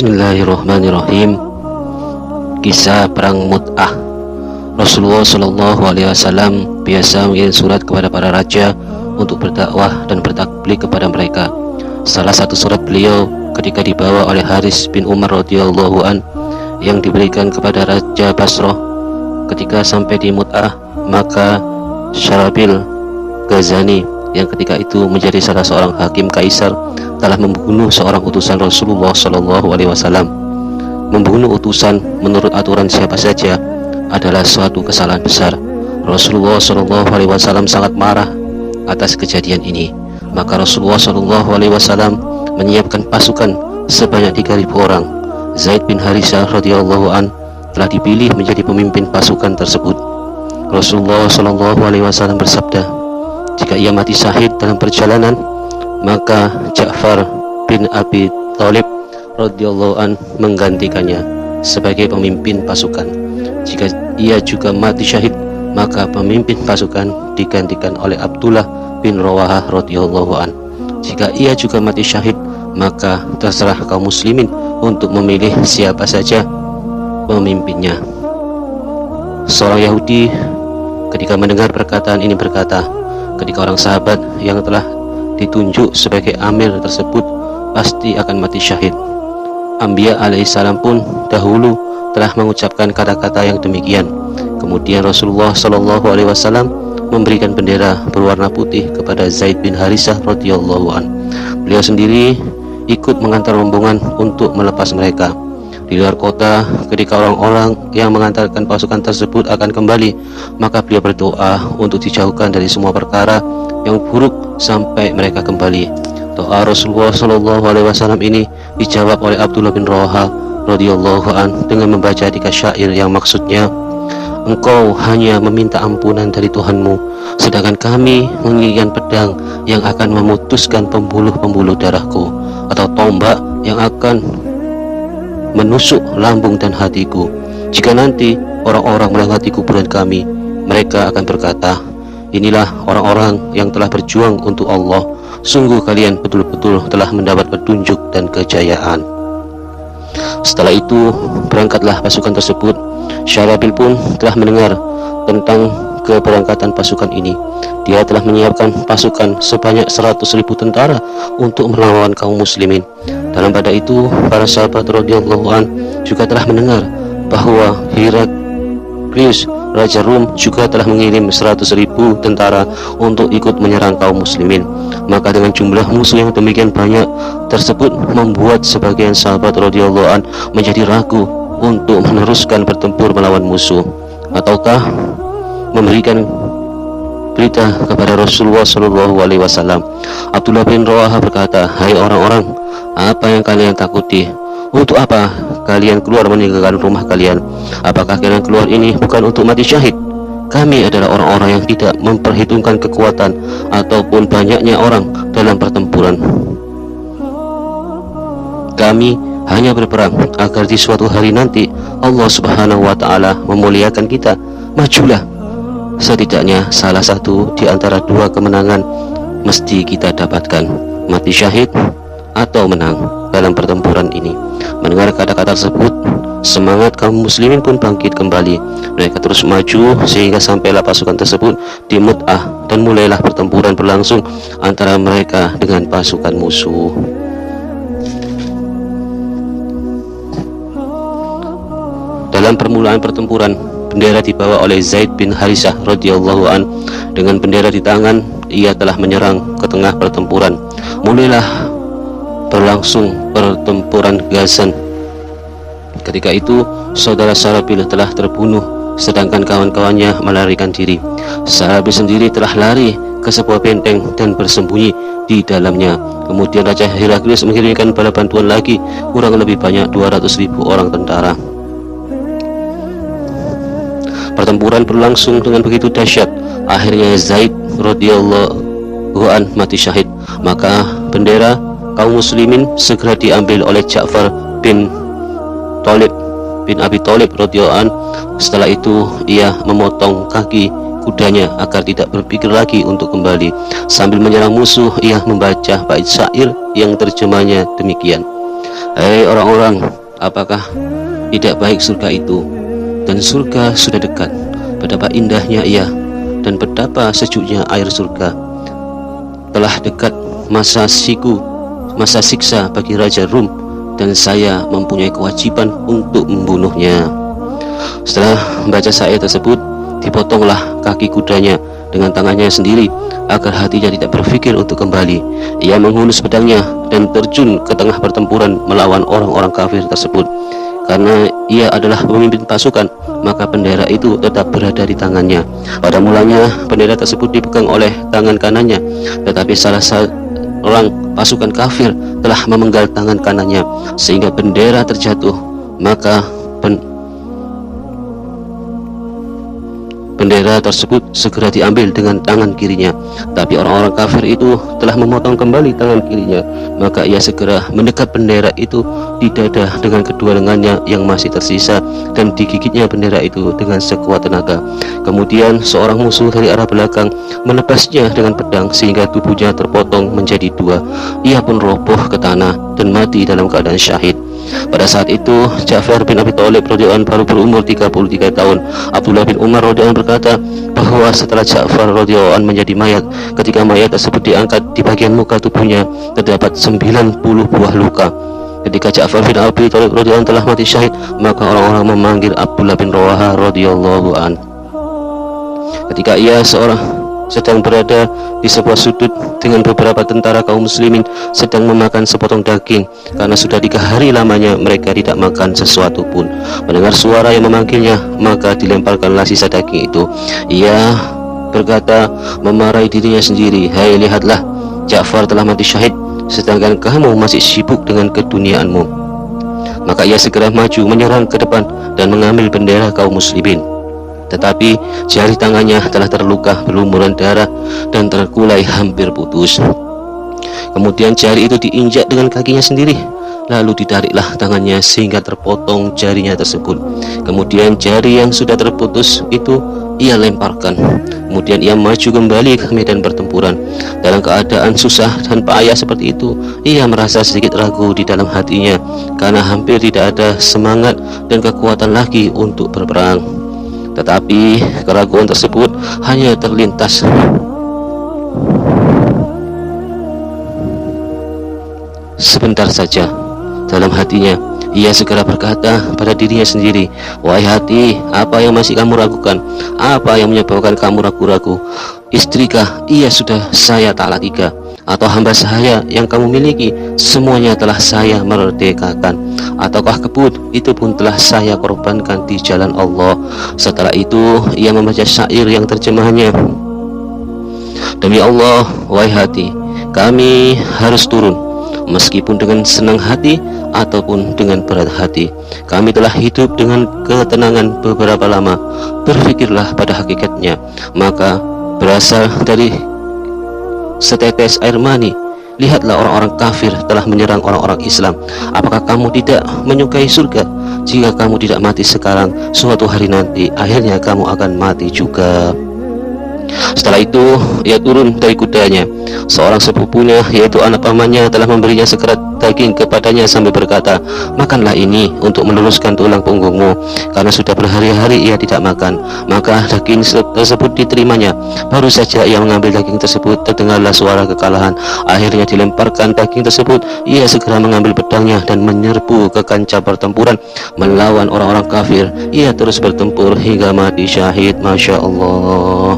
Bismillahirrahmanirrahim. Kisah perang Mut'ah. Rasulullah Shallallahu Alaihi Wasallam biasa mengirim surat kepada para raja untuk berdakwah dan bertakbir kepada mereka. Salah satu surat beliau ketika dibawa oleh Haris bin Umar radhiyallahu an yang diberikan kepada Raja Basrah. Ketika sampai di Mut'ah, maka Syarabil Ghazani yang ketika itu menjadi salah seorang hakim kaisar telah membunuh seorang utusan Rasulullah Shallallahu Alaihi Wasallam. Membunuh utusan menurut aturan siapa saja adalah suatu kesalahan besar. Rasulullah Shallallahu Alaihi Wasallam sangat marah atas kejadian ini. Maka Rasulullah Shallallahu Alaihi Wasallam menyiapkan pasukan sebanyak 3.000 orang. Zaid bin Harisah radhiyallahu an telah dipilih menjadi pemimpin pasukan tersebut. Rasulullah Shallallahu Alaihi Wasallam bersabda, jika ia mati syahid dalam perjalanan, maka Ja'far bin Abi Thalib radhiyallahu an menggantikannya sebagai pemimpin pasukan. Jika ia juga mati syahid, maka pemimpin pasukan digantikan oleh Abdullah bin Rawahah radhiyallahu an. Jika ia juga mati syahid, maka terserah kaum muslimin untuk memilih siapa saja pemimpinnya. Seorang Yahudi ketika mendengar perkataan ini berkata, ketika orang sahabat yang telah ditunjuk sebagai amir tersebut pasti akan mati syahid. Anbiya alaihissalam pun dahulu telah mengucapkan kata-kata yang demikian. Kemudian Rasulullah Shallallahu Alaihi Wasallam memberikan bendera berwarna putih kepada Zaid bin Harisah radhiyallahu an. Beliau sendiri ikut mengantar rombongan untuk melepas mereka. Di luar kota, ketika orang-orang yang mengantarkan pasukan tersebut akan kembali, maka beliau berdoa untuk dijauhkan dari semua perkara yang buruk sampai mereka kembali. Doa Rasulullah Shallallahu Alaihi Wasallam ini dijawab oleh Abdullah bin Rawahah radhiyallahu an dengan membaca 3 syair yang maksudnya, engkau hanya meminta ampunan dari Tuhanmu, sedangkan kami menginginkan pedang yang akan memutuskan pembuluh-pembuluh darahku, atau tombak yang akan menusuk lambung dan hatiku. Jika nanti orang-orang melewati kuburan kami, mereka akan berkata, inilah orang-orang yang telah berjuang untuk Allah. Sungguh kalian betul-betul telah mendapat petunjuk dan kejayaan. Setelah itu berangkatlah pasukan tersebut. Syarabil pun telah mendengar tentang keberangkatan pasukan ini. Dia telah menyiapkan pasukan sebanyak 100.000 tentara untuk melawan kaum muslimin. Dalam pada itu, para sahabat radhiyallahu an juga telah mendengar bahwa Heraklius, Raja Rum, juga telah mengirim 100.000 tentara untuk ikut menyerang kaum muslimin. Maka dengan jumlah musuh yang demikian banyak tersebut membuat sebagian sahabat radhiyallahu an menjadi ragu untuk meneruskan bertempur melawan musuh, ataukah memberikan berita kepada Rasulullah Shallallahu Alaihi Wasallam. Abdullah bin Rawahah berkata, hai orang-orang, apa yang kalian takuti? Untuk apa kalian keluar meninggalkan rumah kalian? Apakah kalian keluar ini bukan untuk mati syahid? Kami adalah orang-orang yang tidak memperhitungkan kekuatan ataupun banyaknya orang dalam pertempuran. Kami hanya berperang agar di suatu hari nanti Allah Subhanahu wa Ta'ala memuliakan kita. Majulah, setidaknya salah satu di antara 2 kemenangan mesti kita dapatkan, mati syahid atau menang dalam pertempuran ini. Mendengar kata-kata tersebut, semangat kaum muslimin pun bangkit kembali. Mereka terus maju sehingga sampailah pasukan tersebut di Mut'ah, dan mulailah pertempuran berlangsung antara mereka dengan pasukan musuh. Dalam permulaan pertempuran, bendera dibawa oleh Zaid bin Harisah radhiyallahu an. Dengan bendera di tangan, ia telah menyerang ke tengah pertempuran. Mulailah berlangsung pertempuran Ghazan. Ketika itu saudara Syarabil telah terbunuh, sedangkan kawan-kawannya melarikan diri. Syarabil sendiri telah lari ke sebuah benteng dan bersembunyi di dalamnya. Kemudian Raja Heraklius mengirimkan bala bantuan lagi, kurang lebih banyak 200.000 orang tentara. Pertempuran berlangsung dengan begitu dahsyat. Akhirnya Zaid radhiyallahu an mati syahid. Maka bendera kaum muslimin segera diambil oleh Ja'far bin Abi Thalib radhiyallahu an. Setelah itu ia memotong kaki kudanya agar tidak berpikir lagi untuk kembali. Sambil menyerang musuh, ia membaca bait syair yang terjemahnya demikian: Hai orang-orang, apakah tidak baik surga itu? Dan surga sudah dekat. Betapa indahnya ia, dan betapa sejuknya air surga. Telah dekat masa siksa bagi Raja Rum, dan saya mempunyai kewajiban untuk membunuhnya. Setelah membaca syair tersebut, dipotonglah kaki kudanya dengan tangannya sendiri agar hatinya tidak berpikir untuk kembali. Ia menghunus pedangnya dan terjun ke tengah pertempuran melawan orang-orang kafir tersebut. Karena ia adalah pemimpin pasukan, maka bendera itu tetap berada di tangannya. Pada mulanya bendera tersebut dipegang oleh tangan kanannya, tetapi salah seorang pasukan kafir telah memenggal tangan kanannya sehingga bendera terjatuh. Maka bendera tersebut segera diambil dengan tangan kirinya, tapi orang-orang kafir itu telah memotong kembali tangan kirinya. Maka ia segera mendekat bendera itu di dada dengan kedua lengannya yang masih tersisa, dan digigitnya bendera itu dengan sekuat tenaga. Kemudian seorang musuh dari arah belakang menebasnya dengan pedang sehingga tubuhnya terpotong menjadi dua. Ia pun roboh ke tanah dan mati dalam keadaan syahid. Pada saat itu Ja'far bin Abi Thalib radhiyallahu anhu baru berumur 33 tahun. Abdullah bin Umar radhiyallahu anhu berkata bahwa setelah Ja'far radhiyallahu anhu menjadi mayat, ketika mayat tersebut diangkat, di bagian muka tubuhnya terdapat 90 buah luka. Ketika Ja'far bin Abi Thalib radhiyallahu anhu telah mati syahid, maka orang-orang memanggil Abdullah bin Rawaha radhiyallahu anhu. Ketika ia sedang berada di sebuah sudut dengan beberapa tentara kaum muslimin sedang memakan sepotong daging, karena sudah 3 hari lamanya mereka tidak makan sesuatu pun. Mendengar suara yang memanggilnya, maka dilemparkanlah sisa daging itu. Ia berkata memarahi dirinya sendiri, "Hai, lihatlah, Ja'far telah mati syahid, sedangkan kamu masih sibuk dengan keduniaanmu." Maka ia segera maju menyerang ke depan dan mengambil bendera kaum muslimin. Tetapi jari tangannya telah terluka berlumuran darah dan terkulai hampir putus. Kemudian jari itu diinjak dengan kakinya sendiri, lalu ditariklah tangannya sehingga terpotong jarinya tersebut. Kemudian jari yang sudah terputus itu ia lemparkan. Kemudian ia maju kembali ke medan pertempuran. Dalam keadaan susah dan payah seperti itu, ia merasa sedikit ragu di dalam hatinya karena hampir tidak ada semangat dan kekuatan lagi untuk berperang. Tetapi keraguan tersebut hanya terlintas sebentar saja dalam hatinya. Ia segera berkata pada dirinya sendiri, "Wahai hati, apa yang masih kamu ragukan? Apa yang menyebabkan kamu ragu-ragu? Istrikah ia sudah saya taklatikan? Atau hamba saya yang kamu miliki semuanya telah saya merdekakan? Ataukah kebun itu pun telah saya korbankan di jalan Allah?" Setelah itu ia membaca syair yang terjemahannya, "Demi Allah, wahai hati, kami harus turun, meskipun dengan senang hati ataupun dengan berat hati. Kami telah hidup dengan ketenangan beberapa lama. Berpikirlah pada hakikatnya, maka berasal dari setetes air mani. Lihatlah, orang-orang kafir telah menyerang orang-orang Islam. Apakah kamu tidak menyukai surga? Jika kamu tidak mati sekarang, suatu hari nanti akhirnya kamu akan mati juga." Setelah itu ia turun dari kudanya. Seorang sepupunya, yaitu anak pamannya, telah memberinya sekerat daging kepadanya sambil berkata, "Makanlah ini untuk meluruskan tulang punggungmu, karena sudah berhari-hari ia tidak makan." Maka daging tersebut diterimanya. Baru saja ia mengambil daging tersebut, terdengarlah suara kekalahan. Akhirnya dilemparkan daging tersebut. Ia segera mengambil pedangnya dan menyerbu ke kancah pertempuran melawan orang-orang kafir. Ia terus bertempur hingga mati syahid. Masya Allah.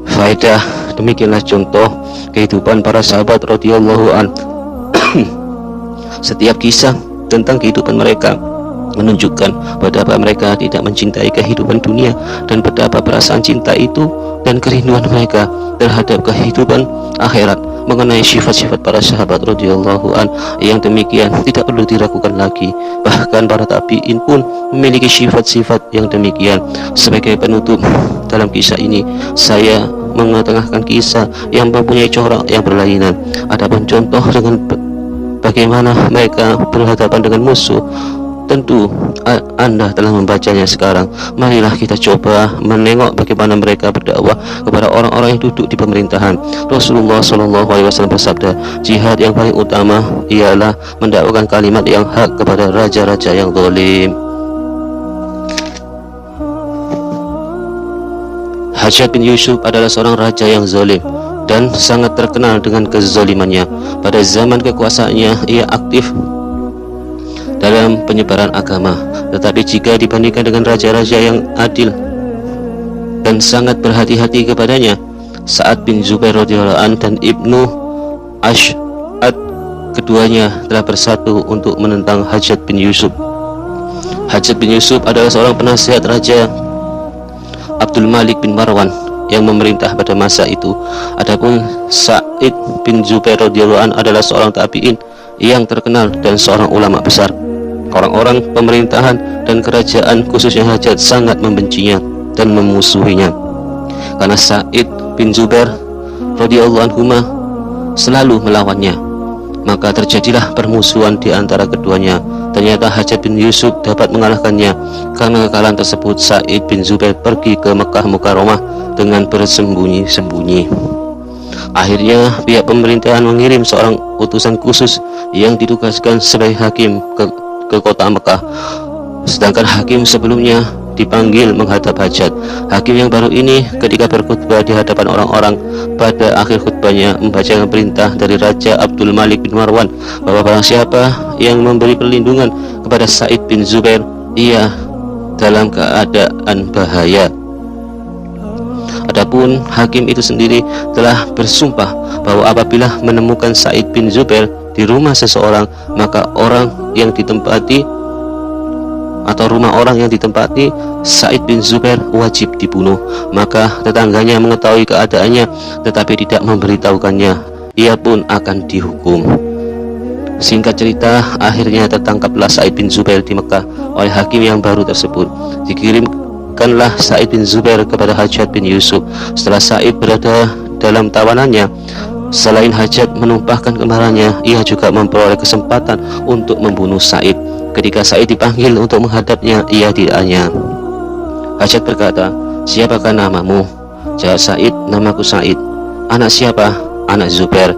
Faedah: demikianlah contoh kehidupan para sahabat radhiyallahu an. Setiap kisah tentang kehidupan mereka menunjukkan betapa mereka tidak mencintai kehidupan dunia dan betapa perasaan cinta itu dan kerinduan mereka terhadap kehidupan akhirat. Mengenai sifat-sifat para sahabat radhiyallahu an yang demikian tidak perlu diragukan lagi. Bahkan para tabi'in pun memiliki sifat-sifat yang demikian. Sebagai penutup dalam kisah ini, saya mengetengahkan kisah yang mempunyai corak yang berlainan. Adapun contoh dengan bagaimana mereka berhadapan dengan musuh Tentu Anda telah membacanya sekarang. Marilah kita coba menengok bagaimana mereka berdakwah kepada orang-orang yang duduk di pemerintahan. Rasulullah SAW bersabda, jihad yang paling utama ialah mendakwakan kalimat yang hak kepada raja-raja yang zalim. Hajjaj bin Yusuf adalah seorang raja yang zalim dan sangat terkenal dengan kezalimannya. Pada zaman kekuasaannya, ia aktif dalam penyebaran agama. Tetapi jika dibandingkan dengan raja-raja yang adil dan sangat berhati-hati kepadanya, Sa'ad bin Zubair radhiyallahu anhu dan Ibnu Ash'ad, keduanya telah bersatu untuk menentang Hajjaj bin Yusuf. Hajjaj bin Yusuf adalah seorang penasihat Raja Abdul Malik bin Marwan yang memerintah pada masa itu. Adapun Sa'id bin Zubair radhiyallahu anhu adalah seorang tabi'in yang terkenal dan seorang ulama besar. Orang-orang pemerintahan dan kerajaan khususnya Hajjaj sangat membencinya dan memusuhinya karena Sa'id bin Zubair radhiyallahu anhu selalu melawannya. Maka terjadilah permusuhan di antara keduanya. Ternyata Hajjaj bin Yusuf dapat mengalahkannya. Karena kekalahan tersebut, Sa'id bin Zubair pergi ke Mekah Mukarramah dengan bersembunyi-sembunyi. Akhirnya pihak pemerintahan mengirim seorang utusan khusus yang ditugaskan sebagai hakim ke kota Mekah. Sedangkan hakim sebelumnya dipanggil menghadap Hajjaj. Hakim yang baru ini ketika berkhutbah di hadapan orang-orang, pada akhir khutbahnya membacakan perintah dari Raja Abdul Malik bin Marwan bahwa barang siapa yang memberi perlindungan kepada Sa'id bin Zubair, ia dalam keadaan bahaya. Adapun hakim itu sendiri telah bersumpah bahwa apabila menemukan Sa'id bin Zubair di rumah seseorang, maka orang yang ditempati atau rumah orang yang ditempati Sa'id bin Zubair wajib dibunuh. Maka tetangganya mengetahui keadaannya tetapi tidak memberitahukannya, ia pun akan dihukum. Singkat cerita, akhirnya tertangkaplah Sa'id bin Zubair di Mekah oleh hakim yang baru tersebut. Dikirimkanlah Sa'id bin Zubair kepada Hajjaj bin Yusuf. Setelah Sa'id berada dalam tawanannya, selain Hajjaj menumpahkan kemarahannya, ia juga memperoleh kesempatan untuk membunuh Sa'id. Ketika Sa'id dipanggil untuk menghadapnya, ia ditanya. Hajjaj berkata, siapakah namamu? Jawab Sa'id, namaku Sa'id. Anak siapa? Anak Zubair.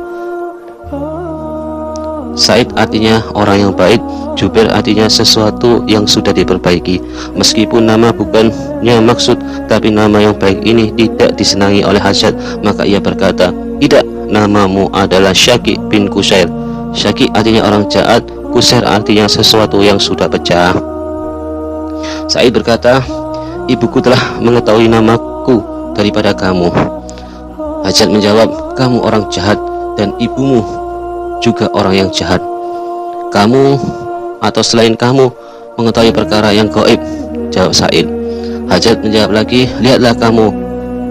Sa'id artinya orang yang baik, Zubair artinya sesuatu yang sudah diperbaiki. Meskipun nama bukannya maksud, tapi nama yang baik ini tidak disenangi oleh Hajjaj, maka ia berkata, tidak, namamu adalah Syaki bin Kusair. Syaki artinya orang jahat, Kusair artinya sesuatu yang sudah pecah. Sa'id berkata, ibuku telah mengetahui namaku daripada kamu. Hajjaj menjawab, kamu orang jahat dan ibumu juga orang yang jahat. Kamu atau selain kamu mengetahui perkara yang gaib? Jawab Sa'id. Hajjaj menjawab lagi, lihatlah kamu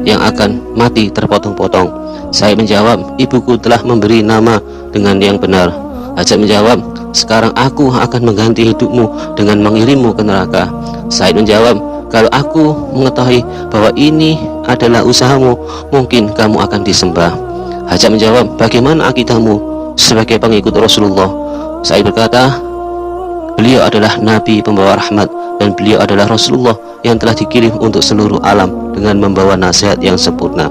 yang akan mati terpotong-potong. Sa'id menjawab, ibuku telah memberi nama dengan yang benar. Hajjaj menjawab, sekarang aku akan mengganti hidupmu dengan mengirimmu ke neraka. Sa'id menjawab, kalau aku mengetahui bahwa ini adalah usahamu, mungkin kamu akan disembah. Hajjaj menjawab, bagaimana akidahmu sebagai pengikut Rasulullah? Sa'id berkata, beliau adalah Nabi pembawa rahmat dan beliau adalah Rasulullah yang telah dikirim untuk seluruh alam dengan membawa nasihat yang sempurna.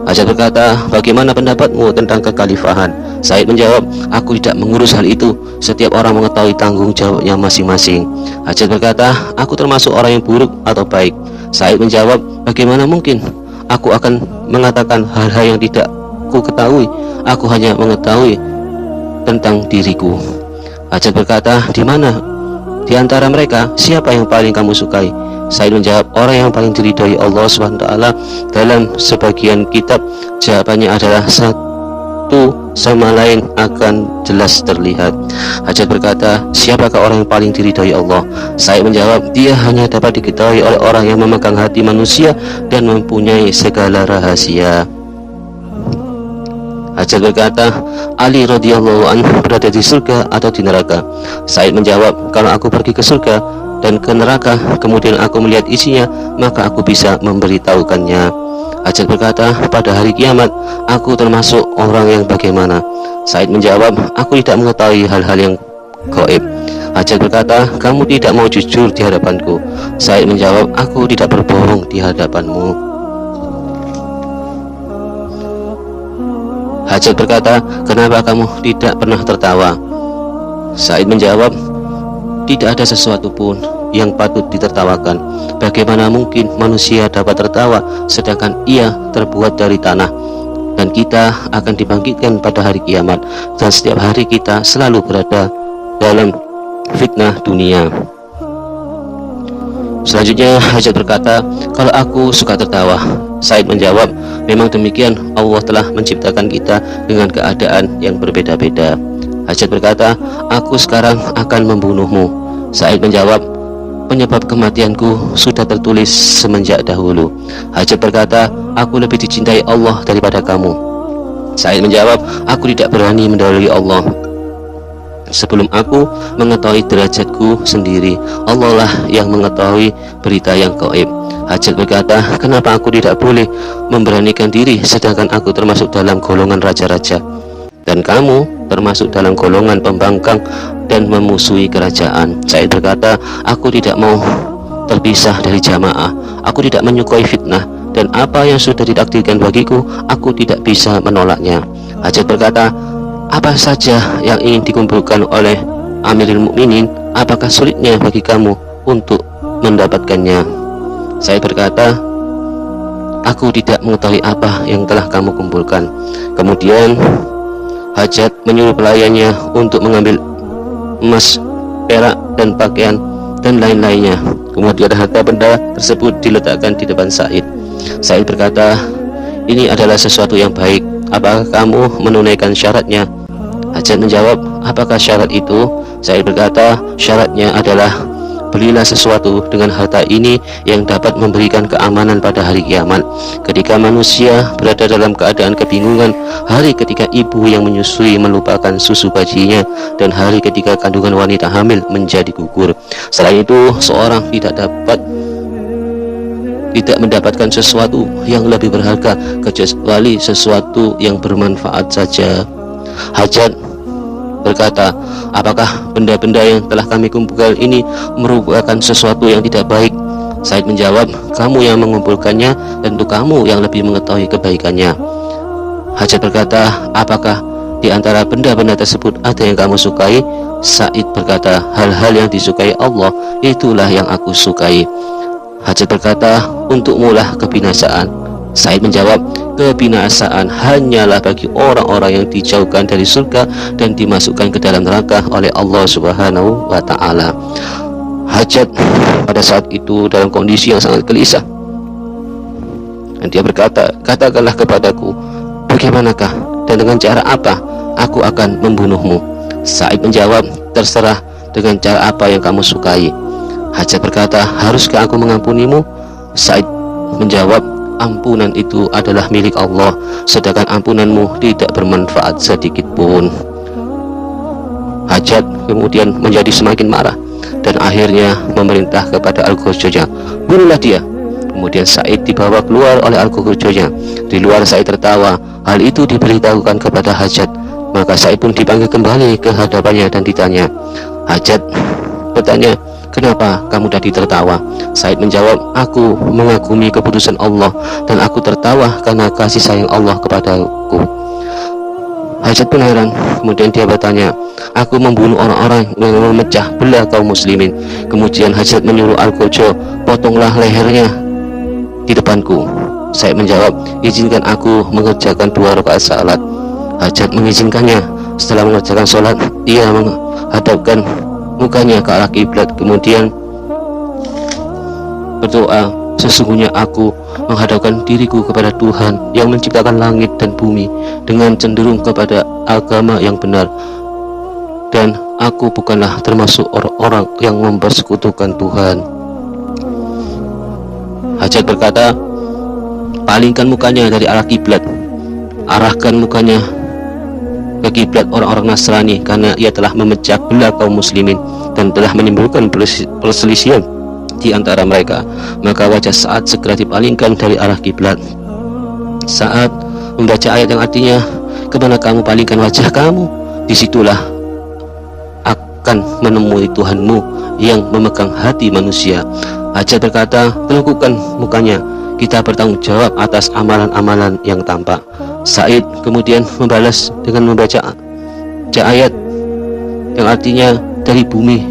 Hajjaj berkata, bagaimana pendapatmu tentang kekhalifahan? Sa'id menjawab, aku tidak mengurus hal itu, setiap orang mengetahui tanggung jawabnya masing-masing. Hajjaj berkata, aku termasuk orang yang buruk atau baik? Sa'id menjawab, bagaimana mungkin aku akan mengatakan hal-hal yang tidak ku ketahui? Aku hanya mengetahui tentang diriku. Hajjaj berkata, di mana di antara mereka siapa yang paling kamu sukai? Sa'id menjawab, orang yang paling diridhai Allah SWT. Dalam sebagian kitab jawabannya adalah satu sama lain akan jelas terlihat. Hajjaj berkata, siapakah orang yang paling diridhai Allah? Sa'id menjawab, dia hanya dapat diketahui oleh orang yang memegang hati manusia dan mempunyai segala rahasia. Hajjaj berkata, Ali radhiyallahu anhu berada di surga atau di neraka? Sa'id menjawab, kalau aku pergi ke surga dan ke neraka, kemudian aku melihat isinya, maka aku bisa memberitahukannya. Hajjaj berkata, pada hari kiamat, aku termasuk orang yang bagaimana? Sa'id menjawab, aku tidak mengetahui hal-hal yang gaib. Hajat berkata, kamu tidak mau jujur di hadapanku. Said menjawab, aku tidak berbohong di hadapanmu. Hajat berkata, kenapa kamu tidak pernah tertawa? Said menjawab, tidak ada sesuatu pun yang patut ditertawakan. Bagaimana mungkin manusia dapat tertawa sedangkan ia terbuat dari tanah? Dan kita akan dibangkitkan pada hari kiamat, dan setiap hari kita selalu berada dalam fitnah dunia. Selanjutnya Hajat berkata, kalau aku suka tertawa. Said menjawab, memang demikian, Allah telah menciptakan kita dengan keadaan yang berbeda-beda. Hajat berkata, aku sekarang akan membunuhmu. Said menjawab, penyebab kematianku sudah tertulis semenjak dahulu. Hajat berkata, aku lebih dicintai Allah daripada kamu. Said menjawab, aku tidak berani mendahului Allah sebelum aku mengetahui derajatku sendiri. Allah lah yang mengetahui berita yang gaib. Hajat berkata, kenapa aku tidak boleh memberanikan diri sedangkan aku termasuk dalam golongan raja-raja dan kamu termasuk dalam golongan pembangkang dan memusuhi kerajaan. Said berkata, aku tidak mau terpisah dari jamaah, aku tidak menyukai fitnah, dan apa yang sudah ditakdirkan bagiku, aku tidak bisa menolaknya. Hajat berkata, apa saja yang ingin dikumpulkan oleh Amirul Mukminin, apakah sulitnya bagi kamu untuk mendapatkannya? Saya berkata, aku tidak mengetahui apa yang telah kamu kumpulkan. Kemudian Hajat menyuruh pelayannya untuk mengambil emas, perak, dan pakaian, dan lain-lainnya. Kemudian harta benda tersebut diletakkan di depan Said. Said berkata, ini adalah sesuatu yang baik, apakah kamu menunaikan syaratnya? Hajat menjawab, apakah syarat itu? Said berkata, syaratnya adalah belilah sesuatu dengan harta ini yang dapat memberikan keamanan pada hari kiamat. Ketika manusia berada dalam keadaan kebingungan, hari ketika ibu yang menyusui melupakan susu bayinya, dan hari ketika kandungan wanita hamil menjadi gugur. Selain itu, seorang tidak mendapatkan sesuatu yang lebih berharga kecuali sesuatu yang bermanfaat saja. Hajat berkata, apakah benda-benda yang telah kami kumpulkan ini merupakan sesuatu yang tidak baik? Said menjawab, kamu yang mengumpulkannya, dan tentu kamu yang lebih mengetahui kebaikannya. Hajat berkata, apakah di antara benda-benda tersebut ada yang kamu sukai? Said berkata, hal-hal yang disukai Allah, itulah yang aku sukai. Hajat berkata, untukmulah kebinasaan. Said menjawab, kebinasaan hanyalah bagi orang-orang yang dijauhkan dari surga dan dimasukkan ke dalam neraka oleh Allah Subhanahu wa ta'ala. Hajat pada saat itu dalam kondisi yang sangat gelisah, dan dia berkata, katakanlah kepadaku, bagaimanakah dan dengan cara apa aku akan membunuhmu? Said menjawab, terserah dengan cara apa yang kamu sukai. Hajat berkata, haruskah aku mengampunimu? Said menjawab, ampunan itu adalah milik Allah, sedangkan ampunanmu tidak bermanfaat sedikit pun. Hajat kemudian menjadi semakin marah dan akhirnya memerintah kepada Al-Ghazjajah, bunuhlah dia. Kemudian Said dibawa keluar oleh Al-Ghazjajah. Di luar Said tertawa. Hal itu diberitahukan kepada Hajat. Maka Said pun dipanggil kembali ke hadapannya dan ditanya. Hajat bertanya, kenapa kamu tadi tertawa? Said menjawab, aku mengagumi keputusan Allah dan aku tertawa karena kasih sayang Allah kepadaku. Hajat pun heran. Kemudian dia bertanya, aku membunuh orang-orang yang memecah belah kaum muslimin. Kemudian Hajat menyuruh Al-Ghazjajah, potonglah lehernya di depanku. Said menjawab, izinkan aku mengerjakan 2 rakaat salat. Hajat mengizinkannya. Setelah mengerjakan salat, ia menghadapkan mukanya ke arah kiblat, kemudian berdoa, sesungguhnya aku menghadapkan diriku kepada Tuhan yang menciptakan langit dan bumi dengan cenderung kepada agama yang benar, dan aku bukanlah termasuk orang-orang yang mempersekutukan Tuhan. Hajat berkata, palingkan mukanya dari arah kiblat, arahkan mukanya ke kiblat orang-orang Nasrani, karena ia telah memecah belah kaum muslimin dan telah menimbulkan perselisihan di antara mereka. Maka wajah Sa'ad segera dipalingkan dari arah kiblat. Sa'ad membaca ayat yang artinya, kemana kamu palingkan wajah kamu, disitulah akan menemui Tuhanmu yang memegang hati manusia. Hajat berkata, telungkupkan mukanya, kita bertanggung jawab atas amalan-amalan yang tampak. Said kemudian membalas dengan membaca ayat yang artinya, dari bumi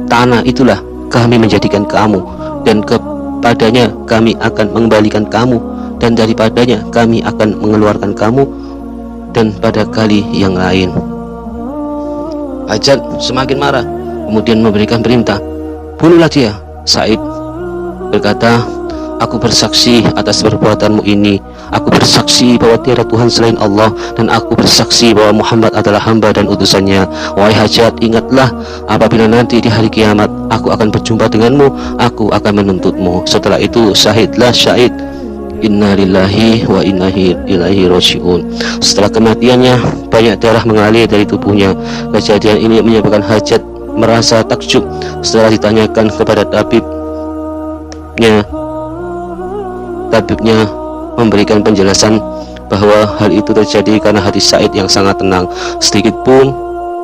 tanah itulah kami menjadikan kamu, dan kepadanya kami akan mengembalikan kamu, dan daripadanya kami akan mengeluarkan kamu, dan pada kali yang lain. Hajat semakin marah, kemudian memberikan perintah, bunuhlah dia. Said berkata, aku bersaksi atas perbuatanmu ini. Aku bersaksi bahwa tiada Tuhan selain Allah, dan aku bersaksi bahwa Muhammad adalah hamba dan utusannya. Wahai Hajat, ingatlah apabila nanti di hari kiamat aku akan berjumpa denganmu, aku akan menuntutmu. Setelah itu syahidlah Syahid. Inna lillahi wa inna ilaihi raji'un. Setelah kematiannya, banyak darah mengalir dari tubuhnya. Kejadian ini menyebabkan Hajat merasa takjub. Setelah ditanyakan kepada tabibnya memberikan penjelasan bahwa hal itu terjadi karena hati Said yang sangat tenang. Sedikit pun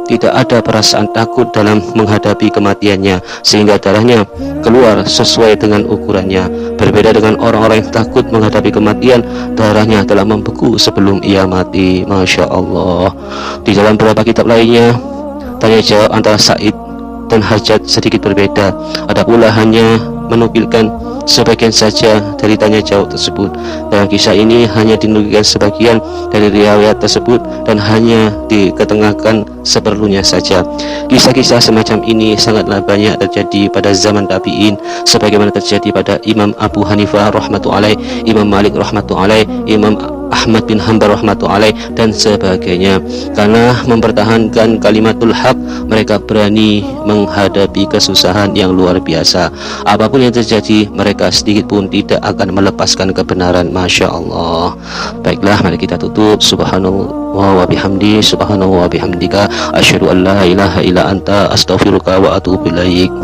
tidak ada perasaan takut dalam menghadapi kematiannya, sehingga darahnya keluar sesuai dengan ukurannya. Berbeda dengan orang-orang yang takut menghadapi kematian, darahnya telah membeku sebelum ia mati. Masya Allah. Di dalam beberapa kitab lainnya, tanya jawab antara Said dan Hajat sedikit berbeda. Ada pula hanya menukilkan sebagian saja dari tanya jawab tersebut. Dalam kisah ini hanya dinukilkan sebagian dari riwayat tersebut dan hanya diketengahkan seperlunya saja. Kisah-kisah semacam ini sangatlah banyak terjadi pada zaman tabi'in, sebagaimana terjadi pada Imam Abu Hanifah rahmatullahi, Imam Malik rahmatullahi, Imam Ahmad bin Hanbal rahmatullahi, dan sebagainya. Karena mempertahankan kalimatul haq, mereka berani menghadapi kesusahan yang luar biasa. Apapun yang terjadi, mereka sedikit pun tidak akan melepaskan kebenaran. Masya Allah. Baiklah, mari kita tutup. Subhanallah wa bihamdi, subhanallah wa bihamdika, asyhadu an la ilaha illa anta, astaghfiruka wa atubu ilaik.